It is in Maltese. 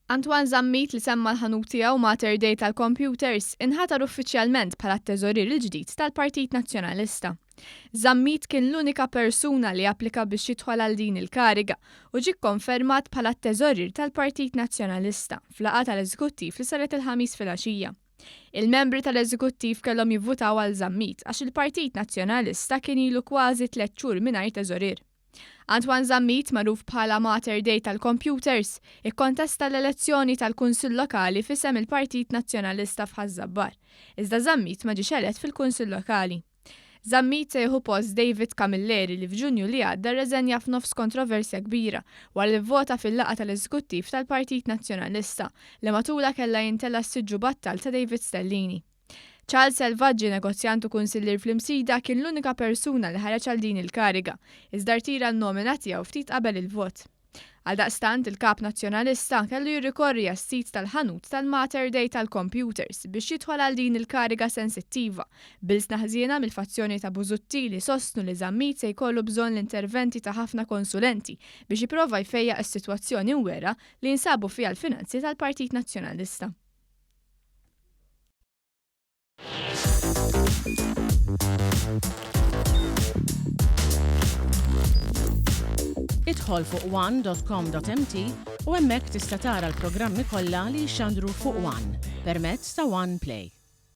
Antoine Zammit li semma l-ħanut tiegħu Mater Day tal-Computers inħatar uffiċjalment bħala t-teżorier il-ġdid tal-Partit Nazzjonalista. Zammit kien l-unika persuna li applika biex jidħol għal din il-kariga u ġie kkonfermat bħala t-teżorier tal-Partit Nazzjonalista fl-laqgħa tal-Eżekuttiv li saret il-ħamis filgħaxija. Il-membri tal-Eżekuttiv kellhom jivvutaw għal Zammit għax il-Partit Nazzjonalista kien ilu kważi 3 xhur mingħajr teżorier. Antoine Zammit, magħruf bħala Mater Day tal-Computers, ikkontesta l-elezzjoni tal-kunsill lokali f'isem il-Partit Nazzjonalista Zabbar. Iżda Zammit ma ġiex elett fil-kunsill lokali. Zammit se jieħu post David Camilleri li f'Ġunju li għadda rreżenja f'nofs kontroversja kbira wara li vvota fil-laqgħa tal-Eżekuttiv tal-Partit Nazzjonalista li matula kellha jintella s-siġġu battal ta' David Stellini. Charles Selvaġġi, negozjantu kunsillier fl-Imsida, kien l-unika persuna li ħareġ għal din il-kariga, iżda rtira n-nomina tiegħu ftit qabel il-vot. Għaldaqstant il-kap nazzjonalista kellu jirrikorri għas-sit tal-ħanut tal-Mater Day tal-Computers biex jidħol għal din il-kariga sensittiva, bilsna ħżiena mill-fazzjoni ta' Bużutti li sostnu li Zammit se jkollu bżonn l-interventi ta' ħafna konsulenti biex jipprova jfejjaq is-sitwazzjoni wera li jinsabu fiha l-finanzi tal-Partit Nazzjonalista. Idħol fuq one.com.mt u hemmhekk tista' tara l-programmi kollha li jxandru fuq One permezz ta' One Play.